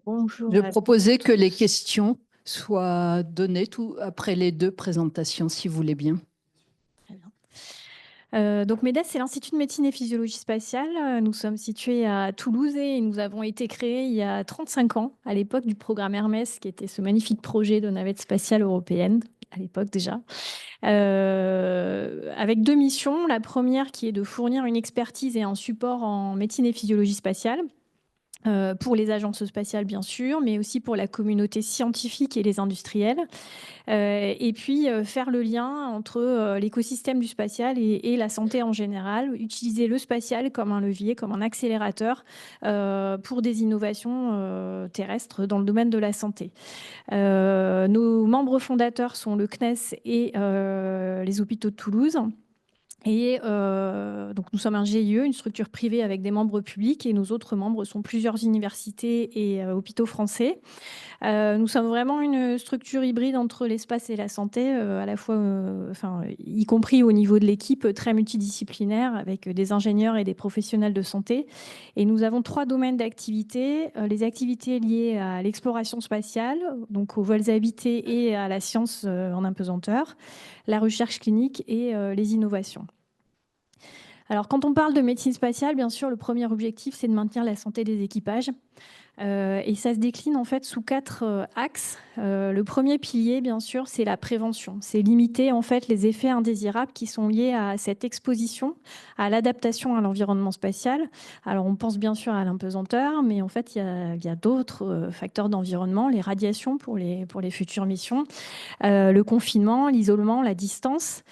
Bonjour. Je proposais que les questions soient données tout après les deux présentations, si vous voulez bien. Très bien. Donc MEDES, c'est l'Institut de médecine et physiologie spatiale. Nous sommes situés à Toulouse et nous avons été créés il y a 35 ans, à l'époque du programme Hermès, qui était ce magnifique projet de navette spatiale européenne, à l'époque déjà. Avec deux missions. La première qui est de fournir une expertise et un support en médecine et physiologie spatiale. Pour les agences spatiales, bien sûr, mais aussi pour la communauté scientifique et les industriels. Et puis, faire le lien entre l'écosystème du spatial et la santé en général. Utiliser le spatial comme un levier, comme un accélérateur pour des innovations terrestres dans le domaine de la santé. Nos membres fondateurs sont le CNES et les hôpitaux de Toulouse. Et donc, nous sommes un GIE, une structure privée avec des membres publics, et nos autres membres sont plusieurs universités et hôpitaux français. Nous sommes vraiment une structure hybride entre l'espace et la santé, à la fois, y compris au niveau de l'équipe, très multidisciplinaire, avec des ingénieurs et des professionnels de santé. Et nous avons trois domaines d'activité. Les activités liées à l'exploration spatiale, donc aux vols habités et à la science en apesanteur, la recherche clinique et les innovations. Alors, quand on parle de médecine spatiale, bien sûr, le premier objectif, c'est de maintenir la santé des équipages. Et ça se décline en fait sous quatre axes. Le premier pilier, bien sûr, c'est la prévention. C'est limiter en fait les effets indésirables qui sont liés à cette exposition, à l'adaptation à l'environnement spatial. Alors, on pense bien sûr à l'apesanteur, mais en fait, il y a d'autres facteurs d'environnement, les radiations pour les futures missions, le confinement, l'isolement, la distance.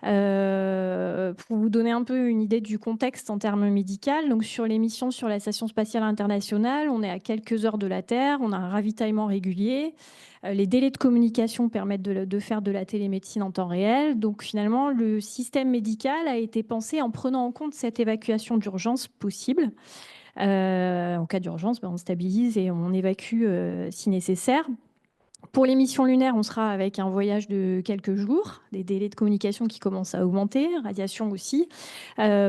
Pour vous donner un peu une idée du contexte en termes médicaux, donc sur les missions sur la Station spatiale internationale, on est à quelques heures de la Terre, on a un ravitaillement régulier. Les délais de communication permettent de faire de la télémédecine en temps réel. Donc finalement, le système médical a été pensé en prenant en compte cette évacuation d'urgence possible. En cas d'urgence, on stabilise et on évacue si nécessaire. Pour les missions lunaires, on sera avec un voyage de quelques jours, des délais de communication qui commencent à augmenter, radiation aussi.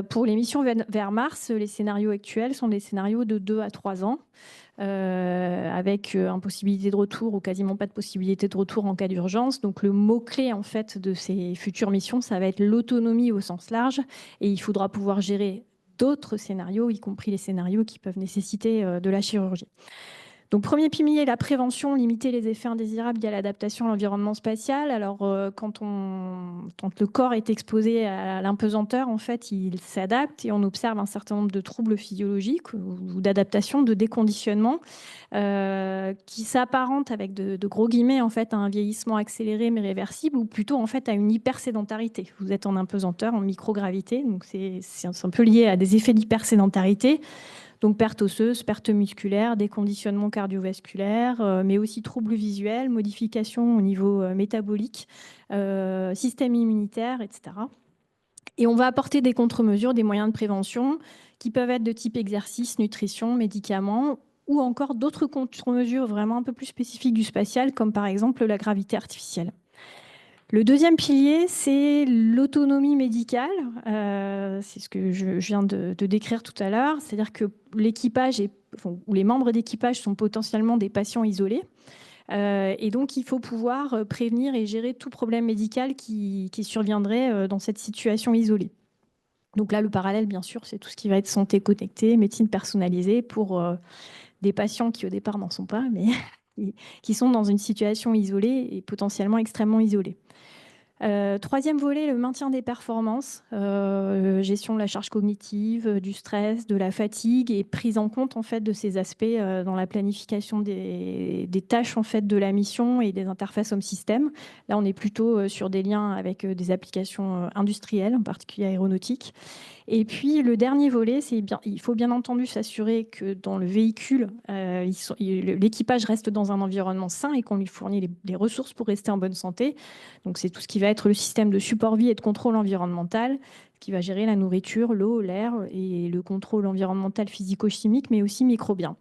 Pour les missions vers Mars, les scénarios actuels sont des scénarios de 2 à 3 ans, avec impossibilité de retour ou quasiment pas de possibilité de retour en cas d'urgence. Donc le mot-clé en fait de ces futures missions, ça va être l'autonomie au sens large, et il faudra pouvoir gérer d'autres scénarios, y compris les scénarios qui peuvent nécessiter de la chirurgie. Donc, premier pilier, la prévention, limiter les effets indésirables liés à l'adaptation à l'environnement spatial. Alors, quand le corps est exposé à l'apesanteur, en fait, il s'adapte et on observe un certain nombre de troubles physiologiques ou d'adaptation, de déconditionnement, qui s'apparentent avec de gros guillemets, en fait, à un vieillissement accéléré mais réversible, ou plutôt, en fait, à une hypersédentarité. Vous êtes en apesanteur, en microgravité, donc c'est un peu lié à des effets d'hypersédentarité. Donc perte osseuse, perte musculaire, déconditionnement cardiovasculaire, mais aussi troubles visuels, modifications au niveau métabolique, système immunitaire, etc. Et on va apporter des contre-mesures, des moyens de prévention qui peuvent être de type exercice, nutrition, médicaments, ou encore d'autres contre-mesures vraiment un peu plus spécifiques du spatial, comme par exemple la gravité artificielle. Le deuxième pilier, c'est l'autonomie médicale. C'est ce que je viens de décrire tout à l'heure. C'est-à-dire que l'équipage ou les membres d'équipage sont potentiellement des patients isolés. Et donc, il faut pouvoir prévenir et gérer tout problème médical qui surviendrait dans cette situation isolée. Donc là, le parallèle, bien sûr, c'est tout ce qui va être santé connectée, médecine personnalisée pour des patients qui, au départ, n'en sont pas, mais qui sont dans une situation isolée et potentiellement extrêmement isolée. Troisième volet, le maintien des performances, gestion de la charge cognitive, du stress, de la fatigue et prise en compte en fait de ces aspects dans la planification des tâches en fait de la mission et des interfaces homme-système. Là, on est plutôt sur des liens avec des applications industrielles, en particulier aéronautiques. Et puis le dernier volet, il faut bien entendu s'assurer que dans le véhicule, l'équipage reste dans un environnement sain et qu'on lui fournit les ressources pour rester en bonne santé. Donc c'est tout ce qui va être le système de support vie et de contrôle environnemental, qui va gérer la nourriture, l'eau, l'air et le contrôle environnemental physico-chimique, mais aussi microbien.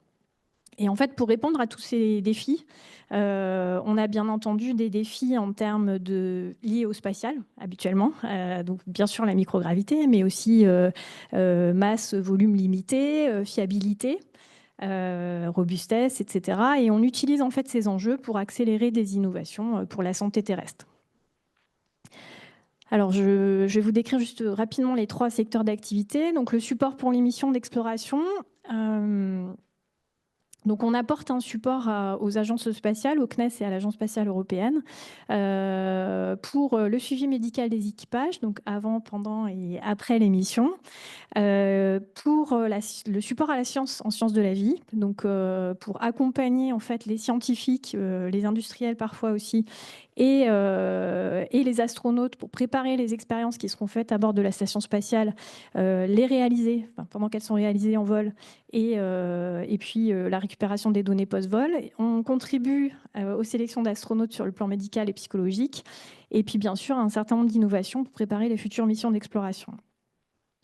Et en fait, pour répondre à tous ces défis, on a bien entendu des défis en termes liés au spatial, habituellement. Donc, bien sûr, la microgravité, mais aussi masse, volume limité, fiabilité. robustesse, etc. Et on utilise en fait ces enjeux pour accélérer des innovations pour la santé terrestre. Alors, je vais vous décrire juste rapidement les 3 secteurs d'activité. Donc, le support pour les missions d'exploration. Donc, on apporte un support aux agences spatiales, au CNES et à l'Agence spatiale européenne, pour le suivi médical des équipages, donc avant, pendant et après les missions. Pour le support à la science en sciences de la vie, donc pour accompagner en fait les scientifiques, les industriels parfois aussi, et les astronautes pour préparer les expériences qui seront faites à bord de la station spatiale, les réaliser, enfin, pendant qu'elles sont réalisées en vol, et puis la récupération des données post-vol. On contribue aux sélections d'astronautes sur le plan médical et psychologique, et puis bien sûr un certain nombre d'innovations pour préparer les futures missions d'exploration.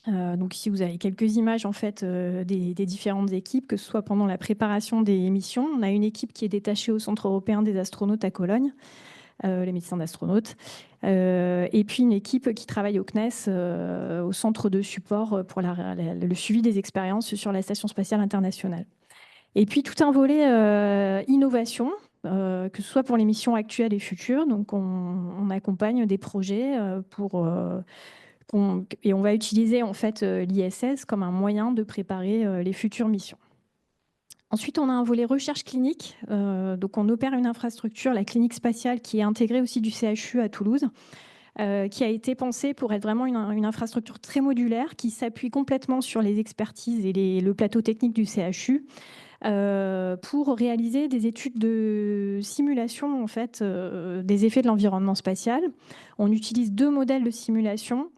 Donc ici, vous avez quelques images en fait, des différentes équipes, que ce soit pendant la préparation des missions. On a une équipe qui est détachée au Centre européen des astronautes à Cologne, les médecins d'astronautes, et puis une équipe qui travaille au CNES, au centre de support pour le suivi des expériences sur la Station spatiale internationale. Et puis tout un volet innovation, que ce soit pour les missions actuelles et futures. Donc on accompagne des projets et on va utiliser en fait l'ISS comme un moyen de préparer les futures missions. Ensuite, on a un volet recherche clinique. Donc, on opère une infrastructure, la clinique spatiale, qui est intégrée aussi du CHU à Toulouse, qui a été pensée pour être vraiment une infrastructure très modulaire, qui s'appuie complètement sur les expertises et le plateau technique du CHU, pour réaliser des études de simulation en fait, des effets de l'environnement spatial. On utilise 2 modèles de simulation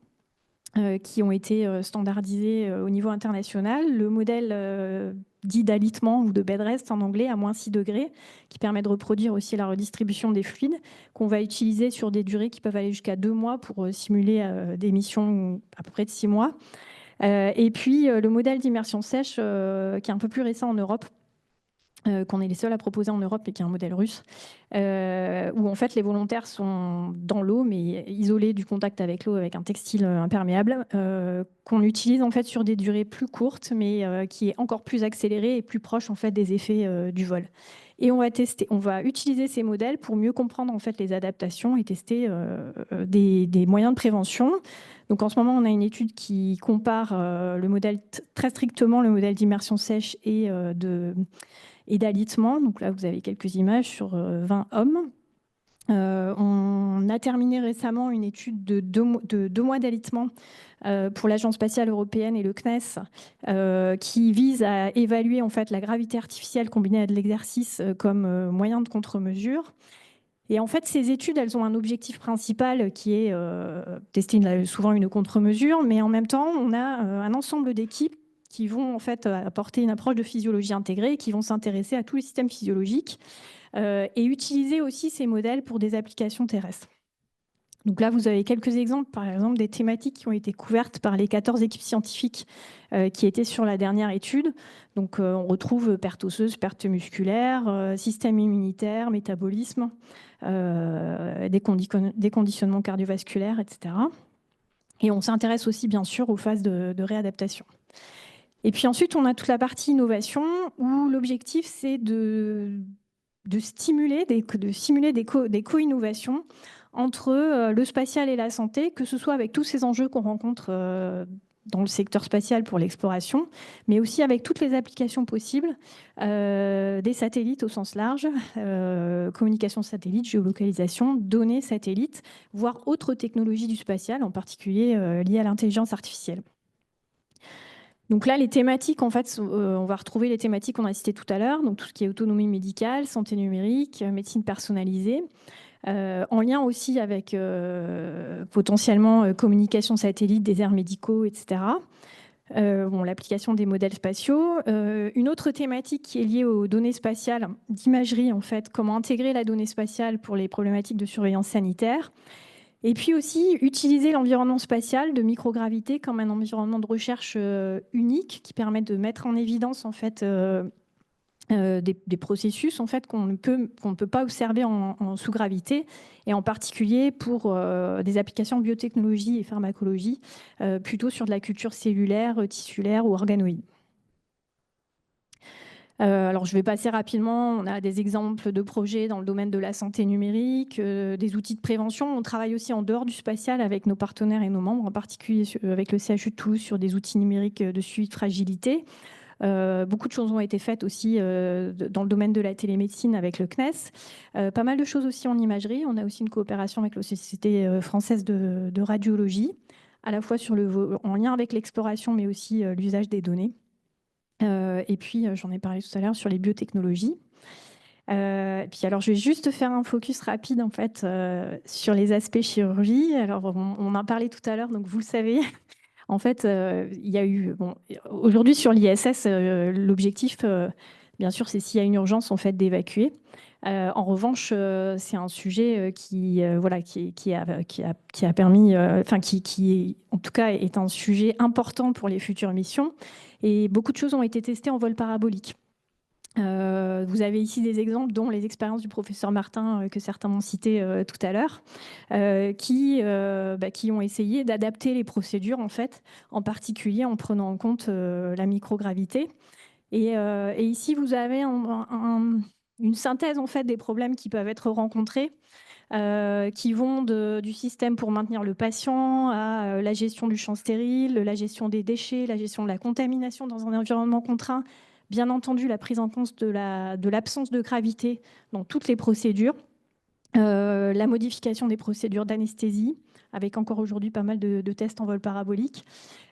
qui ont été standardisés au niveau international. Le modèle dit d'alitement ou de bed rest en anglais à -6 degrés, qui permet de reproduire aussi la redistribution des fluides, qu'on va utiliser sur des durées qui peuvent aller jusqu'à 2 mois pour simuler des missions à peu près de 6 mois. Et puis le modèle d'immersion sèche, qui est un peu plus récent en Europe, qu'on est les seuls à proposer en Europe et qui est un modèle russe, où en fait les volontaires sont dans l'eau, mais isolés du contact avec l'eau avec un textile imperméable, qu'on utilise en fait sur des durées plus courtes, mais qui est encore plus accéléré et plus proche en fait des effets du vol. Et on va utiliser ces modèles pour mieux comprendre en fait les adaptations et tester des moyens de prévention. Donc en ce moment, on a une étude qui compare le modèle très strictement, le modèle d'immersion sèche et d'alitement. Donc là, vous avez quelques images sur 20 hommes. On a terminé récemment une étude de 2 mois d'alitement pour l'Agence spatiale européenne et le CNES, qui vise à évaluer en fait la gravité artificielle combinée à de l'exercice comme moyen de contre-mesure. Et en fait, ces études, elles ont un objectif principal qui est tester souvent une contre-mesure, mais en même temps, on a un ensemble d'équipes qui vont en fait apporter une approche de physiologie intégrée, qui vont s'intéresser à tous les systèmes physiologiques et utiliser aussi ces modèles pour des applications terrestres. Donc là, vous avez quelques exemples, par exemple, des thématiques qui ont été couvertes par les 14 équipes scientifiques qui étaient sur la dernière étude. Donc on retrouve perte osseuse, perte musculaire, système immunitaire, métabolisme, des conditionnements cardiovasculaires, etc. Et on s'intéresse aussi, bien sûr, aux phases de réadaptation. Et puis ensuite, on a toute la partie innovation où l'objectif, c'est de simuler des co-innovations entre le spatial et la santé, que ce soit avec tous ces enjeux qu'on rencontre dans le secteur spatial pour l'exploration, mais aussi avec toutes les applications possibles, des satellites au sens large, communication satellite, géolocalisation, données satellites, voire autres technologies du spatial, en particulier liées à l'intelligence artificielle. Donc là, les thématiques, en fait, on va retrouver les thématiques qu'on a citées tout à l'heure, donc tout ce qui est autonomie médicale, santé numérique, médecine personnalisée, en lien aussi avec potentiellement communication satellite, déserts médicaux, etc. L'application des modèles spatiaux. Une autre thématique qui est liée aux données spatiales d'imagerie, en fait, comment intégrer la donnée spatiale pour les problématiques de surveillance sanitaire. Et puis aussi, utiliser l'environnement spatial de microgravité comme un environnement de recherche unique qui permet de mettre en évidence en fait, des processus en fait, qu'on ne peut pas observer en sous-gravité, et en particulier pour des applications en biotechnologie et pharmacologie, plutôt sur de la culture cellulaire, tissulaire ou organoïde. Alors, je vais passer rapidement. On a des exemples de projets dans le domaine de la santé numérique, des outils de prévention. On travaille aussi en dehors du spatial avec nos partenaires et nos membres, en particulier avec le CHU de Toulouse sur des outils numériques de suivi de fragilité. Beaucoup de choses ont été faites aussi dans le domaine de la télémédecine avec le CNES. Pas mal de choses aussi en imagerie. On a aussi une coopération avec la Société française de radiologie, à la fois en lien avec l'exploration, mais aussi l'usage des données. Et puis, j'en ai parlé tout à l'heure sur les biotechnologies. Et puis alors, je vais juste faire un focus rapide en fait sur les aspects chirurgie. Alors, on en parlait tout à l'heure, donc vous le savez. En fait, il y a eu aujourd'hui sur l'ISS, l'objectif, bien sûr, c'est s'il y a une urgence, en fait, d'évacuer. En revanche, c'est un sujet voilà, qui a permis, enfin, qui, en tout cas, est un sujet important pour les futures missions. Et beaucoup de choses ont été testées en vol parabolique. Vous avez ici des exemples, dont les expériences du professeur Martin, que certains m'ont cité tout à l'heure, qui ont essayé d'adapter les procédures, en fait, en particulier en prenant en compte la microgravité. Et ici, vous avez une synthèse, en fait, des problèmes qui peuvent être rencontrés, qui vont du système pour maintenir le patient à la gestion du champ stérile, la gestion des déchets, la gestion de la contamination dans un environnement contraint, bien entendu la prise en compte de l'absence de gravité dans toutes les procédures, la modification des procédures d'anesthésie, avec encore aujourd'hui pas mal de tests en vol parabolique,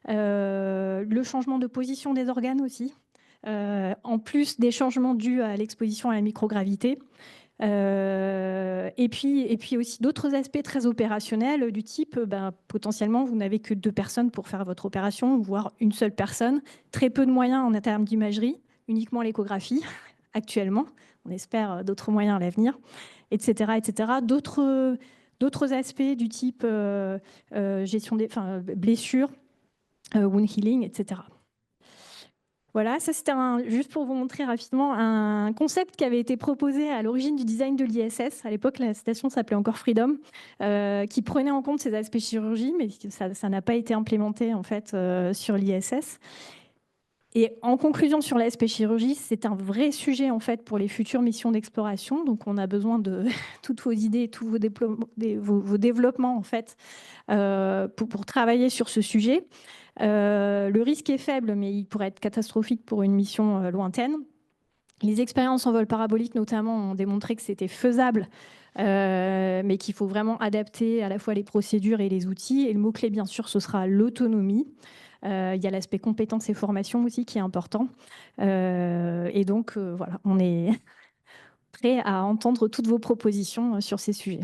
le changement de position des organes aussi, en plus des changements dus à l'exposition à la microgravité. Et puis aussi d'autres aspects très opérationnels du type, potentiellement, vous n'avez que 2 personnes pour faire votre opération, voire une seule personne, très peu de moyens en termes d'imagerie, uniquement l'échographie actuellement. On espère d'autres moyens à l'avenir, etc., etc. D'autres aspects du type gestion des blessures, wound healing, etc. Voilà, ça c'était juste pour vous montrer rapidement un concept qui avait été proposé à l'origine du design de l'ISS. À l'époque, la station s'appelait encore Freedom, qui prenait en compte ces aspects chirurgie, mais ça n'a pas été implémenté en fait sur l'ISS. Et en conclusion sur l'aspect chirurgie, c'est un vrai sujet en fait pour les futures missions d'exploration. Donc on a besoin de toutes vos idées, tous vos développements en fait pour travailler sur ce sujet. Le risque est faible, mais il pourrait être catastrophique pour une mission lointaine. Les expériences en vol parabolique, notamment, ont démontré que c'était faisable, mais qu'il faut vraiment adapter à la fois les procédures et les outils. Et le mot-clé, bien sûr, ce sera l'autonomie. Il y a l'aspect compétences et formation aussi qui est important. Et donc, voilà, on est prêt à entendre toutes vos propositions sur ces sujets.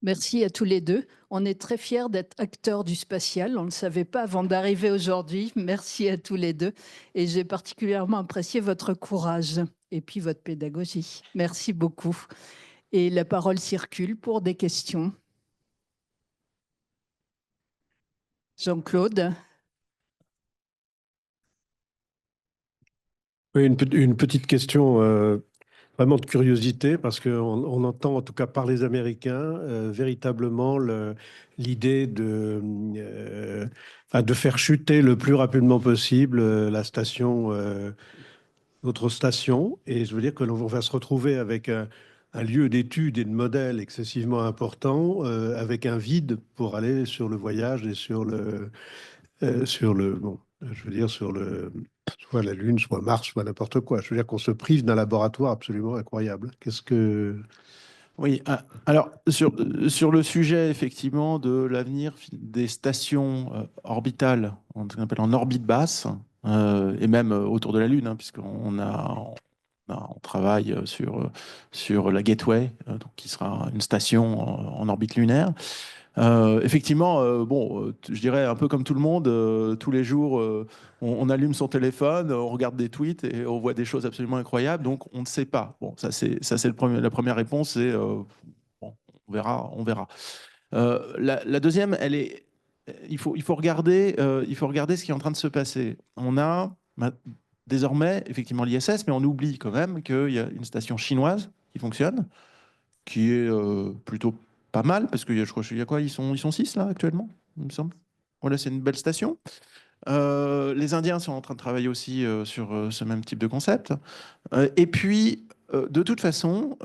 Merci à tous les deux. On est très fiers d'être acteurs du spatial. On ne le savait pas avant d'arriver aujourd'hui. Merci à tous les deux. Et j'ai particulièrement apprécié votre courage et puis votre pédagogie. Merci beaucoup. Et la parole circule pour des questions. Jean-Claude. Oui, une petite question vraiment de curiosité, parce qu'on entend, en tout cas par les Américains, véritablement l'idée de faire chuter le plus rapidement possible la station, notre station. Et je veux dire que l'on va se retrouver avec un lieu d'étude et de modèle excessivement important, avec un vide pour aller sur le voyage et bon, je veux dire, soit la Lune, soit Mars, soit n'importe quoi. Je veux dire qu'on se prive d'un laboratoire absolument incroyable. Qu'est-ce que... Oui, alors sur le sujet effectivement de l'avenir des stations orbitales, ce qu'on appelle en orbite basse, et même autour de la Lune, hein, puisqu'on travaille sur la Gateway, donc qui sera une station en orbite lunaire. Effectivement, je dirais un peu comme tout le monde, tous les jours, on allume son téléphone, on regarde des tweets et on voit des choses absolument incroyables. Donc, on ne sait pas. Bon, ça, c'est la première réponse, c'est bon, on verra, on verra. La deuxième, il faut regarder ce qui est en train de se passer. On a désormais, effectivement, l'ISS, mais on oublie quand même qu'il y a une station chinoise qui fonctionne, qui est plutôt pas mal, parce que je crois qu'il y a quoi? Ils sont 6 là actuellement, il me semble. Voilà, c'est une belle station. Les Indiens sont en train de travailler aussi sur ce même type de concept. Et puis, de toute façon,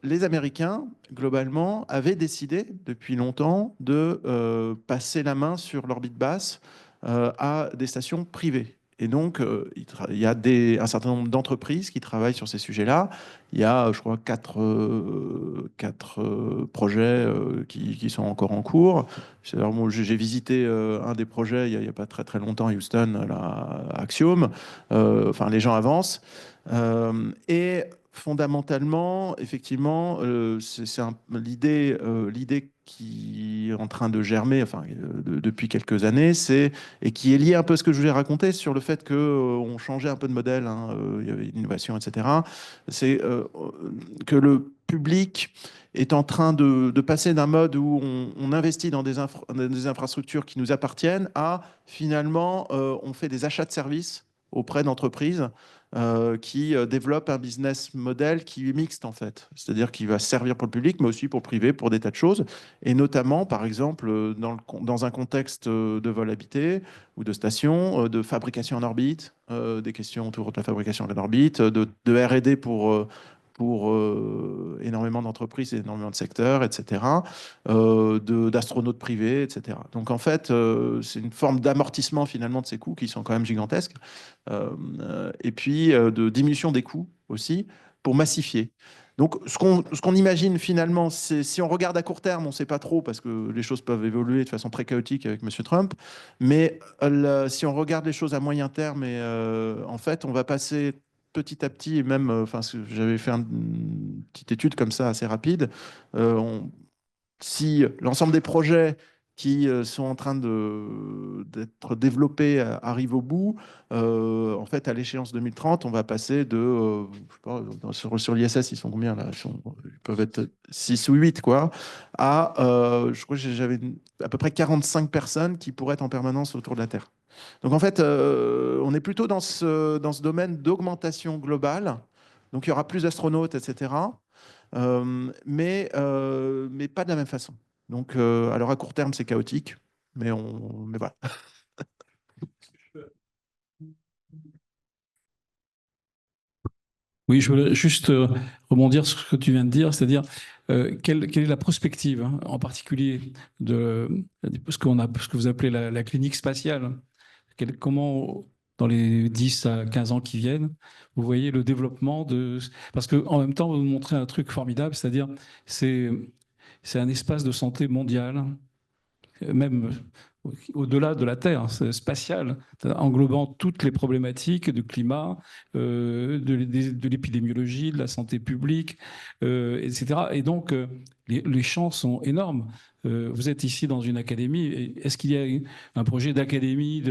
les Américains, globalement, avaient décidé depuis longtemps de passer la main sur l'orbite basse à des stations privées. Et donc, il y a un certain nombre d'entreprises qui travaillent sur ces sujets-là. Il y a, je crois, quatre projets qui sont encore en cours. Moi, j'ai visité un des projets il n'y a pas très très longtemps à Houston, là, à Axiom. Enfin, les gens avancent. Et fondamentalement, effectivement, c'est l'idée qui est en train de germer, enfin, depuis quelques années, et qui est liée un peu à ce que je vous ai raconté sur le fait qu'on changeait un peu de modèle, hein, il y avait une innovation, etc. C'est que le public est en train de passer d'un mode où on investit dans des infrastructures qui nous appartiennent à finalement, on fait des achats de services auprès d'entreprises qui développe un business model qui est mixte en fait. C'est-à-dire qui va servir pour le public, mais aussi pour le privé, pour des tas de choses. Et notamment, par exemple, dans un contexte de vol habité ou de station, de fabrication en orbite, des questions autour de la fabrication en orbite, de R&D pour énormément d'entreprises et énormément de secteurs, etc., d'astronautes privés, etc. Donc en fait, c'est une forme d'amortissement finalement de ces coûts qui sont quand même gigantesques, et puis de diminution des coûts aussi pour massifier. Donc ce qu'on imagine finalement, c'est si on regarde à court terme, on ne sait pas trop parce que les choses peuvent évoluer de façon très chaotique avec M. Trump, mais si on regarde les choses à moyen terme, et en fait on va passer petit à petit, et même, enfin, j'avais fait une petite étude comme ça assez rapide. Si l'ensemble des projets qui sont en train d'être développés arrivent au bout, en fait, à l'échéance 2030, on va passer de, je sais pas, sur l'ISS, ils sont combien là? Ils peuvent être 6 ou 8, quoi, à, je crois que j'avais à peu près 45 personnes qui pourraient être en permanence autour de la Terre. Donc en fait, on est plutôt dans ce domaine d'augmentation globale. Donc il y aura plus d'astronautes, etc. Mais pas de la même façon. Donc, alors à court terme, c'est chaotique, mais voilà. Oui, je voulais juste rebondir sur ce que tu viens de dire, c'est-à-dire quelle est la prospective, hein, en particulier de ce que vous appelez la clinique spatiale. Comment, dans les 10 à 15 ans qui viennent, vous voyez le développement de... Parce qu'en même temps, vous nous montrez un truc formidable, c'est-à-dire c'est un espace de santé mondial, même au-delà de la Terre, spatial, englobant toutes les problématiques du climat, de l'épidémiologie, de la santé publique, etc. Et donc, les champs sont énormes. Vous êtes ici dans une académie. Est-ce qu'il y a un projet d'académie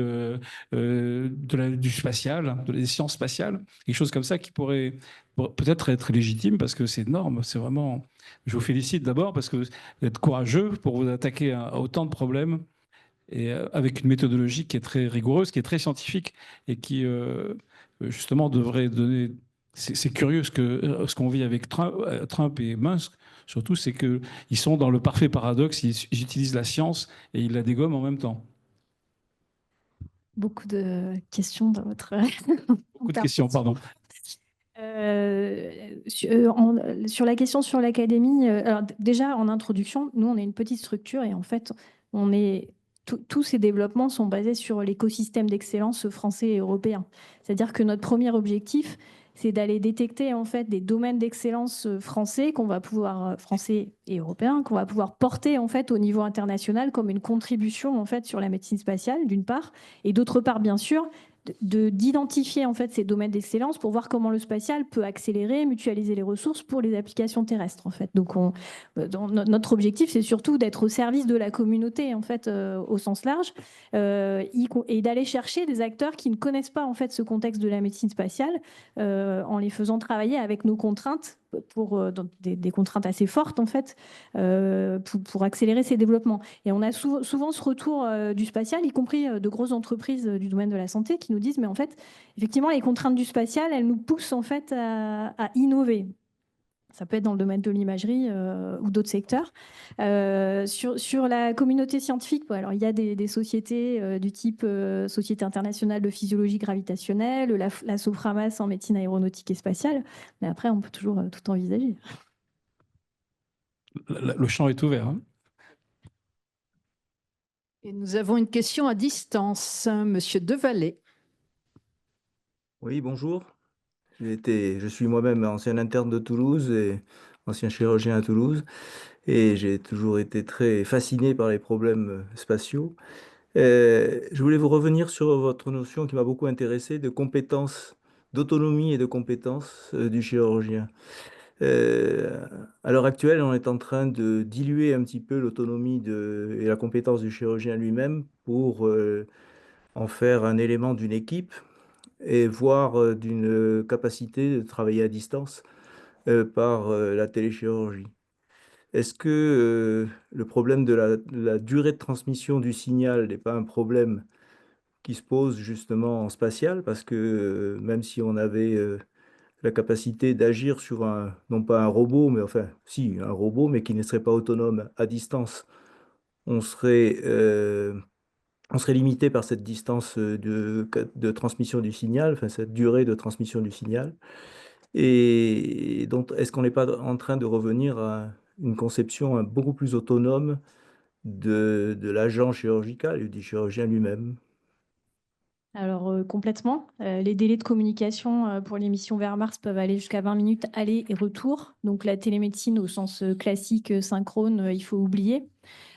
du spatial, des sciences spatiales, quelque chose comme ça qui pourrait peut-être être légitime parce que c'est énorme. C'est vraiment. Je vous félicite d'abord parce que vous êtes courageux pour vous attaquer à autant de problèmes et avec une méthodologie qui est très rigoureuse, qui est très scientifique et qui justement devrait donner. C'est curieux ce qu'on vit avec Trump et Musk. Surtout, c'est qu'ils sont dans le parfait paradoxe. Ils utilisent la science et ils la dégomment en même temps. Beaucoup de questions dans votre... Beaucoup de questions, pardon. Sur la question sur l'académie, alors déjà en introduction, nous on est une petite structure et en fait tous ces développements sont basés sur l'écosystème d'excellence français et européen. C'est-à-dire que notre premier objectif, c'est d'aller détecter en fait des domaines d'excellence français français et européens qu'on va pouvoir porter en fait au niveau international comme une contribution en fait sur la médecine spatiale d'une part, et d'autre part bien sûr d'identifier en fait ces domaines d'excellence pour voir comment le spatial peut accélérer, mutualiser les ressources pour les applications terrestres en fait. Donc notre objectif c'est surtout d'être au service de la communauté en fait au sens large, et d'aller chercher des acteurs qui ne connaissent pas en fait ce contexte de la médecine spatiale, en les faisant travailler avec nos contraintes des contraintes assez fortes en fait, pour accélérer ces développements. Et on a souvent ce retour du spatial, y compris de grosses entreprises du domaine de la santé, qui nous disent mais en fait effectivement les contraintes du spatial elles nous poussent en fait à innover. Ça peut être dans le domaine de l'imagerie ou d'autres secteurs. Sur la communauté scientifique, alors, il y a des sociétés du type Société internationale de physiologie gravitationnelle, la Soframas en médecine aéronautique et spatiale. Mais après, on peut toujours tout envisager. Le champ est ouvert, hein. Et nous avons une question à distance. Monsieur Devalet. Oui, bonjour. Je suis moi-même ancien interne de Toulouse et ancien chirurgien à Toulouse. Et j'ai toujours été très fasciné par les problèmes spatiaux. Je voulais vous revenir sur votre notion qui m'a beaucoup intéressé de compétences, d'autonomie et de compétences du chirurgien. À l'heure actuelle, on est en train de diluer un petit peu l'autonomie et la compétence du chirurgien lui-même pour en faire un élément d'une équipe et voire d'une capacité de travailler à distance par la téléchirurgie. Est-ce que le problème de la durée de transmission du signal n'est pas un problème qui se pose justement en spatial? Parce que même si on avait la capacité d'agir sur non pas un robot, mais enfin, si, un robot, mais qui ne serait pas autonome à distance, on serait, euh, on serait limité par cette distance de transmission du signal, enfin, cette durée de transmission du signal. Et donc, est-ce qu'on n'est pas en train de revenir à une conception beaucoup plus autonome de l'agent chirurgical et du chirurgien lui-même? Alors, complètement. Les délais de communication pour les missions vers Mars peuvent aller jusqu'à 20 minutes aller et retour. Donc, la télémédecine au sens classique, synchrone, il faut oublier.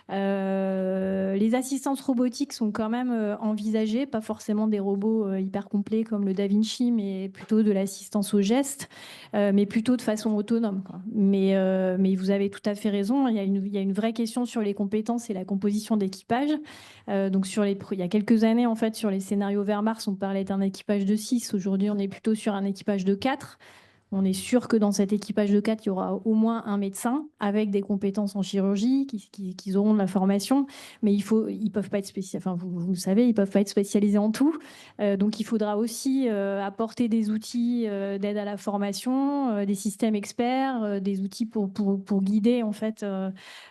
Les assistances robotiques sont quand même envisagées, pas forcément des robots hyper complets comme le Da Vinci, mais plutôt de l'assistance au geste, mais plutôt de façon autonome, quoi. Mais vous avez tout à fait raison, il y a une vraie question sur les compétences et la composition d'équipage. Donc il y a quelques années, en fait, sur les scénarios vers Mars, on parlait d'un équipage de 6. Aujourd'hui, on est plutôt sur un équipage de 4. On est sûr que dans cet équipage de 4, il y aura au moins un médecin avec des compétences en chirurgie, qui auront de la formation, mais ils peuvent pas être spécialisés. Enfin, vous le savez, ils peuvent pas être spécialisés en tout. Donc, il faudra aussi apporter des outils d'aide à la formation, des systèmes experts, des outils pour guider en fait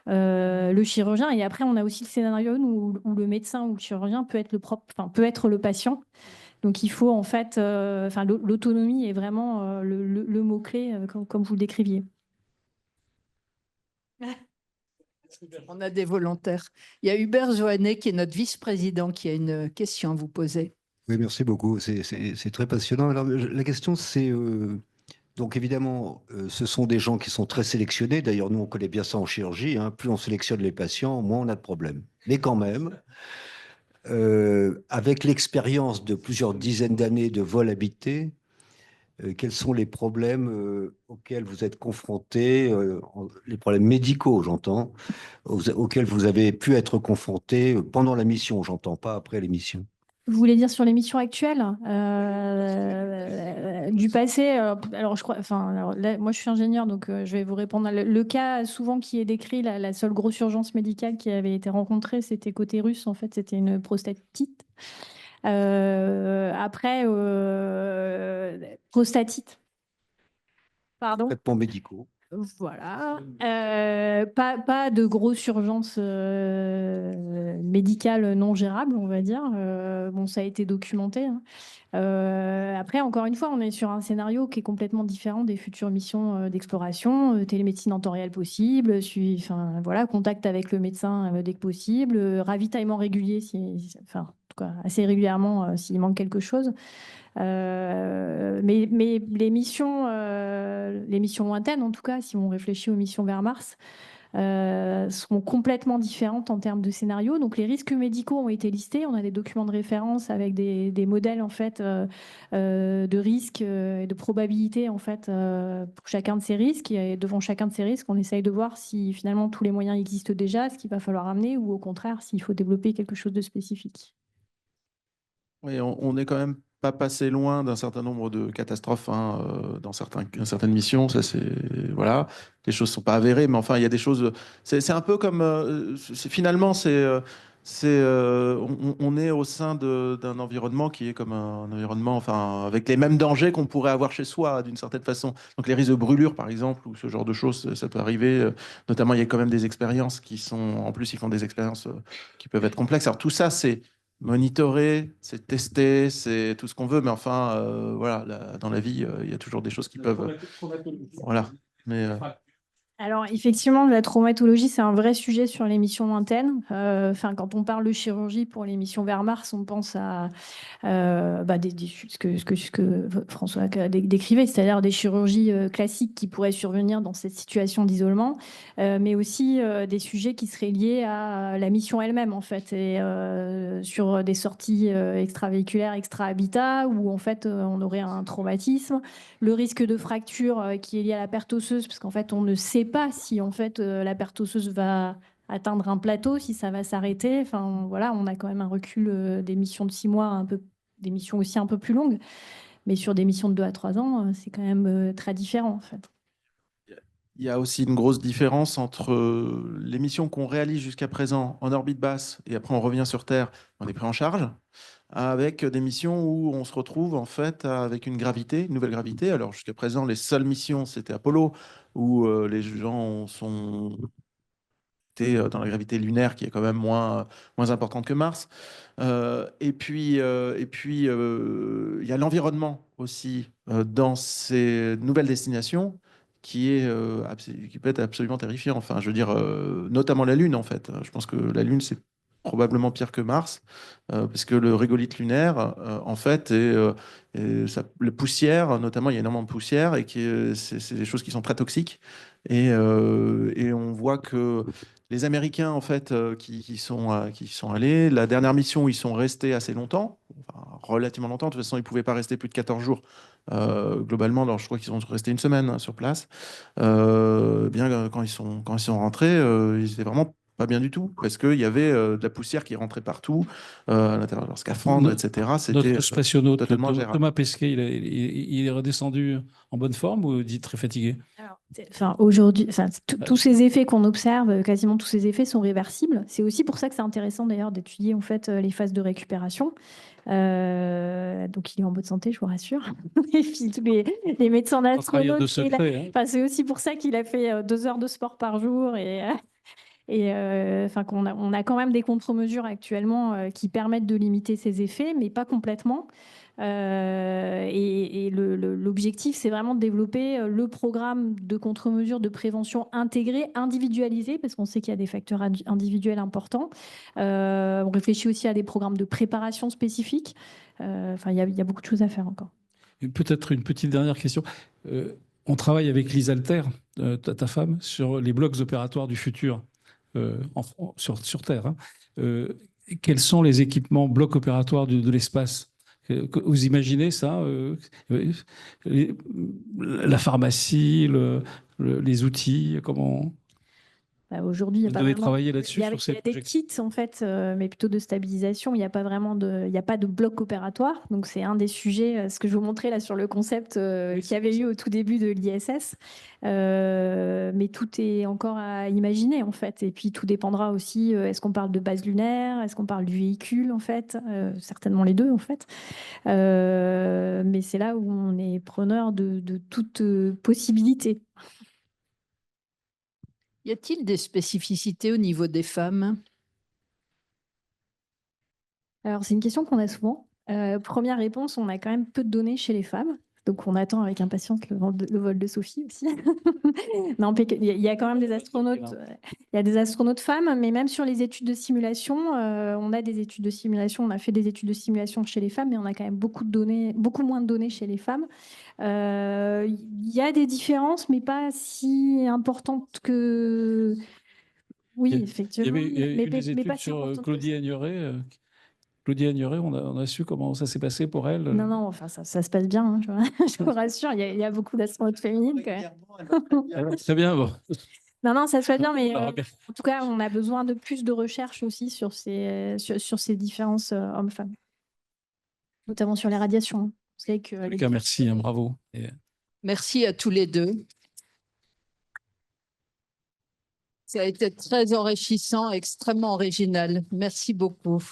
le chirurgien. Et après, on a aussi le scénario où le médecin ou le chirurgien peut être le patient. Donc, il faut en fait, l'autonomie est vraiment le mot-clé, comme vous le décriviez. On a des volontaires. Il y a Hubert Joannet, qui est notre vice-président, qui a une question à vous poser. Oui, merci beaucoup. C'est très passionnant. Alors, la question, c'est donc évidemment, ce sont des gens qui sont très sélectionnés. D'ailleurs, nous, on connaît bien ça en chirurgie, hein. Plus on sélectionne les patients, moins on a de problèmes. Mais quand même, avec l'expérience de plusieurs dizaines d'années de vol habité, quels sont les problèmes auxquels vous êtes confrontés, les problèmes médicaux, j'entends, auxquels vous avez pu être confrontés pendant la mission, j'entends pas après l'émission? Vous voulez dire sur les missions actuelles du passé? Alors, je crois, alors là, moi, je suis ingénieure, donc je vais vous répondre. Le cas souvent qui est décrit, la seule grosse urgence médicale qui avait été rencontrée, c'était côté russe. En fait, c'était une prostatite. Après, prostatite. Pardon? Traitements médicaux. Voilà. Pas de grosse urgence médicale non gérable, on va dire. Bon, ça a été documenté, hein. Après, encore une fois, on est sur un scénario qui est complètement différent des futures missions d'exploration, télémédecine en temps réel possible, voilà, contact avec le médecin dès que possible, ravitaillement régulier, en tout cas assez régulièrement s'il manque quelque chose. Mais les missions lointaines, en tout cas, si on réfléchit aux missions vers Mars, sont complètement différentes en termes de scénario. Donc, les risques médicaux ont été listés. On a des documents de référence avec des modèles en fait de risques et de probabilités en fait pour chacun de ces risques. Et devant chacun de ces risques, on essaye de voir si finalement tous les moyens existent déjà, ce qu'il va falloir amener, ou au contraire, s'il faut développer quelque chose de spécifique. Oui, on n'est quand même pas passé loin d'un certain nombre de catastrophes, hein, dans certaines missions. Ça, voilà, les choses ne sont pas avérées, mais enfin, il y a des choses. C'est un peu comme finalement, on est au sein d'un environnement qui est comme un environnement, enfin, avec les mêmes dangers qu'on pourrait avoir chez soi, d'une certaine façon. Donc les risques de brûlure, par exemple, ou ce genre de choses, ça peut arriver. Notamment, il y a quand même des expériences qui sont, en plus, ils font des expériences qui peuvent être complexes. Alors tout ça, c'est monitorer, c'est tester, c'est tout ce qu'on veut, mais enfin, voilà, dans la vie, il y a toujours des choses qui peuvent. Voilà. Mais Alors, effectivement, la traumatologie, c'est un vrai sujet sur les missions lointaines. Quand on parle de chirurgie pour les missions vers Mars, on pense à ce que François décrivait, c'est-à-dire des chirurgies classiques qui pourraient survenir dans cette situation d'isolement, mais aussi des sujets qui seraient liés à la mission elle-même, en fait, et sur des sorties extravéhiculaires, extra-habitat, où en fait, on aurait un traumatisme. Le risque de fracture qui est lié à la perte osseuse, parce qu'en fait, on ne sait pas si en fait, la perte osseuse va atteindre un plateau, si ça va s'arrêter. Enfin, voilà, on a quand même un recul des missions de 6 mois, des missions aussi un peu plus longues. Mais sur des missions de 2 à 3 ans, c'est quand même très différent, en fait. il y a aussi une grosse différence entre les missions qu'on réalise jusqu'à présent en orbite basse et après on revient sur Terre, on est pris en charge, avec des missions où on se retrouve en fait avec une nouvelle gravité. Alors jusqu'à présent, les seules missions, c'était Apollo, où les gens étaient dans la gravité lunaire qui est quand même moins importante que Mars. Et puis, il y a l'environnement aussi dans ces nouvelles destinations qui peut être absolument terrifiant. Enfin, je veux dire, notamment la Lune, en fait. Je pense que la Lune, c'est probablement pire que Mars, parce que le régolithe lunaire, en fait, la poussière, notamment, il y a énormément de poussière, et c'est des choses qui sont très toxiques. Et on voit que les Américains, en fait, qui sont allés, la dernière mission où ils sont restés assez longtemps, enfin, relativement longtemps, de toute façon, ils ne pouvaient pas rester plus de 14 jours globalement. Alors, je crois qu'ils sont restés une semaine sur place. Quand ils sont rentrés, ils étaient vraiment pas bien du tout, parce qu'il y avait de la poussière qui rentrait partout, à l'intérieur de leur scaphandre, etc. C'était Notre spationaute, totalement gérable. Thomas Pesquet, il est redescendu en bonne forme ou dit très fatigué? Alors, aujourd'hui, tous ces effets qu'on observe, quasiment tous ces effets sont réversibles. C'est aussi pour ça que c'est intéressant d'ailleurs d'étudier en fait les phases de récupération. Donc il est en bonne santé, je vous rassure. Et puis tous les médecins Sans trahir de astronautes. secret, hein. C'est aussi pour ça qu'il a fait 2 heures de sport par jour qu'on a quand même des contre-mesures actuellement qui permettent de limiter ces effets, mais pas complètement. L'objectif, c'est vraiment de développer le programme de contre-mesures de prévention intégré, individualisé, parce qu'on sait qu'il y a des facteurs individuels importants. On réfléchit aussi à des programmes de préparation spécifiques. Il y a beaucoup de choses à faire encore. Peut-être une petite dernière question. On travaille avec Lise Alter, ta femme, sur les blocs opératoires du futur sur Terre. Hein. Quels sont les équipements blocs opératoires de l'espace? Vous imaginez ça, la pharmacie, les outils, comment? Aujourd'hui, il y a Vous pas devez vraiment. travailler là-dessus, sur Il y ces a des projections. kits en fait, mais plutôt de stabilisation. Il n'y a pas vraiment il n'y a pas de bloc opératoire. Donc c'est un des sujets, ce que je vous montrais là sur le concept qu'il y avait eu au tout début de l'ISS. Mais tout est encore à imaginer en fait. Et puis tout dépendra aussi. Est-ce qu'on parle de base lunaire? Est-ce qu'on parle du véhicule en fait? Certainement les deux en fait. Mais c'est là où on est preneur de toute possibilité. Y a-t-il des spécificités au niveau des femmes? Alors, c'est une question qu'on a souvent. Première réponse, on a quand même peu de données chez les femmes. Donc, on attend avec impatience le vol de Sophie aussi. Non, il y a quand même des astronautes. Il y a des astronautes femmes, mais même sur les études de simulation, on a des études de simulation. On a fait des études de simulation chez les femmes, mais on a quand même beaucoup moins de données chez les femmes. Il y a des différences, mais pas si importantes que. Oui, effectivement. Il y avait eu des Mais études pas si sur importantes que Claudie ça. Agnoret. Claudie Agnoret, on a su comment ça s'est passé pour elle. Non, enfin, ça se passe bien, hein, je vous rassure, il y a beaucoup d'astronautes féminines quand même. Très bien, bon. Non, ça se passe bien, mais Alors, en tout cas, on a besoin de plus de recherche aussi sur ces différences hommes-femmes, notamment sur les radiations. Vous savez que en tout cas, merci, hein, bravo. Merci à tous les deux. Ça a été très enrichissant, extrêmement original. Merci beaucoup.